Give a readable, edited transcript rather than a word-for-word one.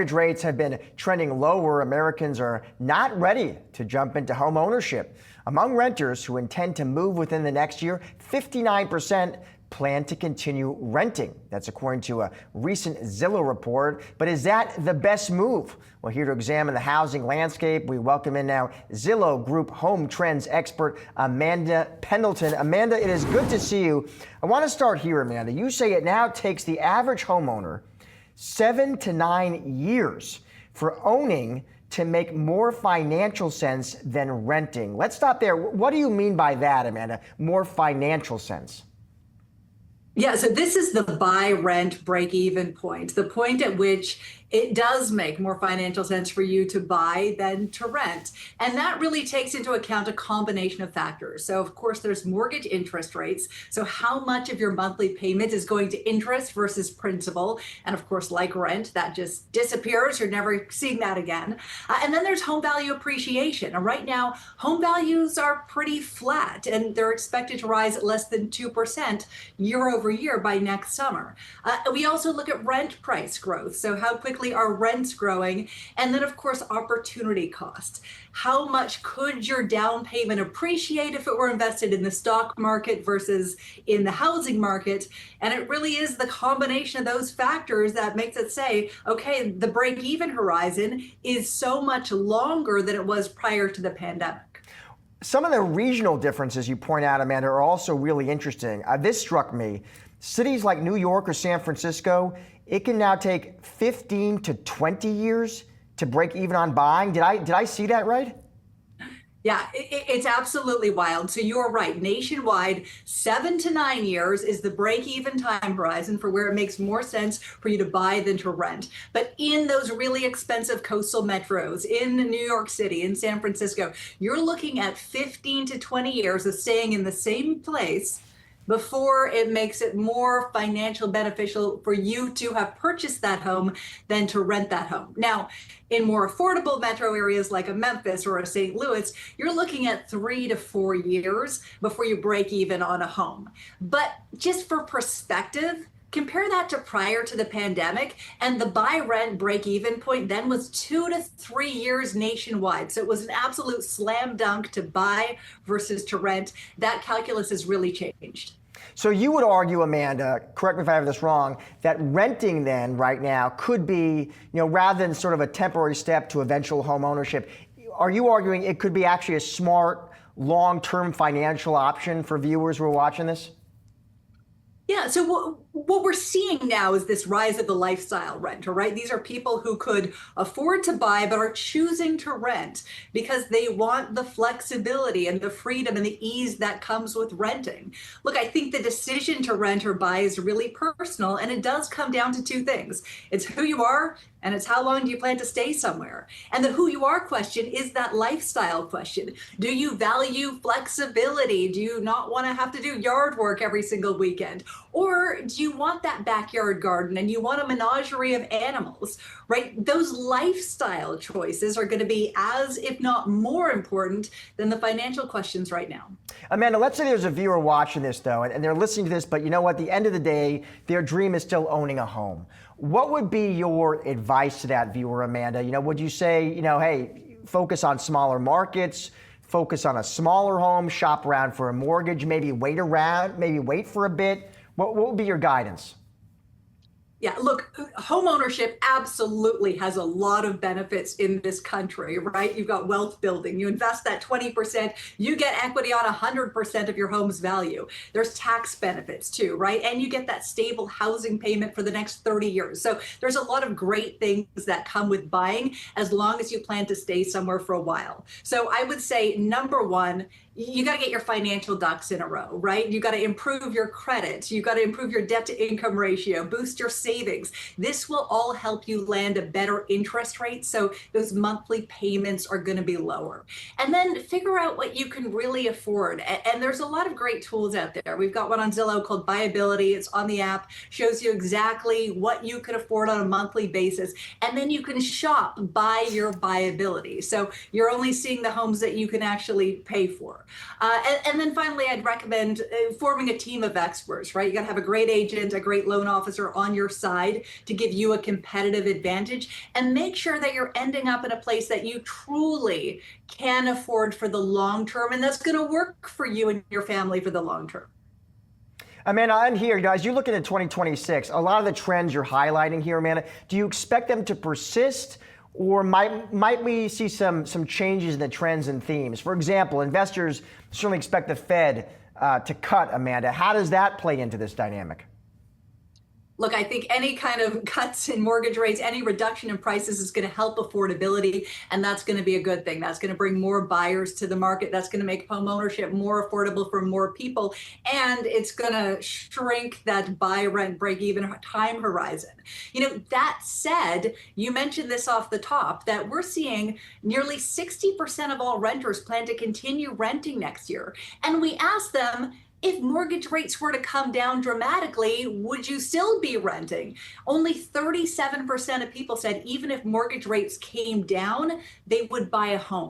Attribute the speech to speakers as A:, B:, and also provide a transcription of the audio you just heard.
A: Mortgage rates have been trending lower. Americans are not ready to jump into home ownership. Among renters who intend to move within the next year, 59% plan to continue renting. That's according to a recent Zillow report. But is that the best move? Well, here to examine the housing landscape, we welcome in now Zillow Group home trends expert Amanda Pendleton. Amanda, it is good to see you. I want to start here, Amanda. You say it now takes the average homeowner 7 to 9 years for owning to make more financial sense than renting. Let's stop there. What do you mean by that, Amanda? More financial sense?
B: Yeah, so this is the buy, rent, break even point, the point at which it does make more financial sense for you to buy than to rent. And that really takes into account a combination of factors. So of course, there's mortgage interest rates. So how much of your monthly payment is going to interest versus principal? And of course, like rent, that just disappears. You're never seeing that again. And then there's home value appreciation. And right now, home values are pretty flat and they're expected to rise at less than 2% year over year by next summer. We also look at rent price growth. So how quickly are rents growing? And then of course, opportunity cost. How much could your down payment appreciate if it were invested in the stock market versus in the housing market? And it really is the combination of those factors that makes it say, okay, the break-even horizon is so much longer than it was prior to the pandemic.
A: Some of the regional differences you point out, Amanda, are also really interesting. This struck me. Cities like New York or San Francisco, it can now take 15 to 20 years to break even on buying. Did I see that right?
B: Yeah, it's absolutely wild. So you're right. Nationwide, 7 to 9 years is the break-even time horizon for where it makes more sense for you to buy than to rent. But in those really expensive coastal metros, in New York City, in San Francisco, you're looking at 15 to 20 years of staying in the same place before it makes it more financial beneficial for you to have purchased that home than to rent that home. Now, in more affordable metro areas like a Memphis or a St. Louis, you're looking at 3 to 4 years before you break even on a home. But just for perspective, compare that to prior to the pandemic, and the buy, rent, break even point then was 2 to 3 years nationwide. So it was an absolute slam dunk to buy versus to rent. That calculus has really changed.
A: So you would argue, Amanda, correct me if I have this wrong, that renting then right now could be, rather than sort of a temporary step to eventual home ownership, are you arguing it could be actually a smart, long-term financial option for viewers who are watching this?
B: Yeah, so what we're seeing now is this rise of the lifestyle renter, right? These are people who could afford to buy but are choosing to rent because they want the flexibility and the freedom and the ease that comes with renting. Look, I think the decision to rent or buy is really personal, and it does come down to two things. It's who you are and it's how long do you plan to stay somewhere? And the who you are question is that lifestyle question. Do you value flexibility? Do you not want to have to do yard work every single weekend? Or do you want that backyard garden and you want a menagerie of animals, right? Those lifestyle choices are going to be as, if not more important than the financial questions right now.
A: Amanda, let's say there's a viewer watching this though, and they're listening to this, but you know what? At the end of the day, their dream is still owning a home. What would be your advice to that viewer, Amanda? Would you say, hey, focus on smaller markets, focus on a smaller home, shop around for a mortgage, maybe wait for a bit? What would be your guidance?
B: Yeah, look, home ownership absolutely has a lot of benefits in this country, right? You've got wealth building. You invest that 20%, you get equity on 100% of your home's value. There's tax benefits too, right? And you get that stable housing payment for the next 30 years. So there's a lot of great things that come with buying as long as you plan to stay somewhere for a while. So I would say, number one, you got to get your financial ducks in a row, right? You got to improve your credit. You got to improve your debt to income ratio, boost your savings. This will all help you land a better interest rate. So those monthly payments are going to be lower. And then figure out what you can really afford. And there's a lot of great tools out there. We've got one on Zillow called Buyability. It's on the app, shows you exactly what you can afford on a monthly basis. And then you can shop by your buyability. So you're only seeing the homes that you can actually pay for. And then finally, I'd recommend forming a team of experts, right? You got to have a great agent, a great loan officer on your side to give you a competitive advantage, and make sure that you're ending up in a place that you truly can afford for the long term, and that's going to work for you and your family for the long term.
A: Amanda, I'm here, guys. You look into 2026, a lot of the trends you're highlighting here, Amanda, do you expect them to persist, or might we see some changes in the trends and themes? For example, investors certainly expect the Fed to cut, Amanda. How does that play into this dynamic?
B: Look, I think any kind of cuts in mortgage rates, any reduction in prices is going to help affordability, and that's going to be a good thing. That's going to bring more buyers to the market. That's going to make home ownership more affordable for more people, and it's going to shrink that buy, rent, break even time horizon. That said, you mentioned this off the top, that we're seeing nearly 60% of all renters plan to continue renting next year. And we asked them, if mortgage rates were to come down dramatically, would you still be renting? Only 37% of people said even if mortgage rates came down, they would buy a home.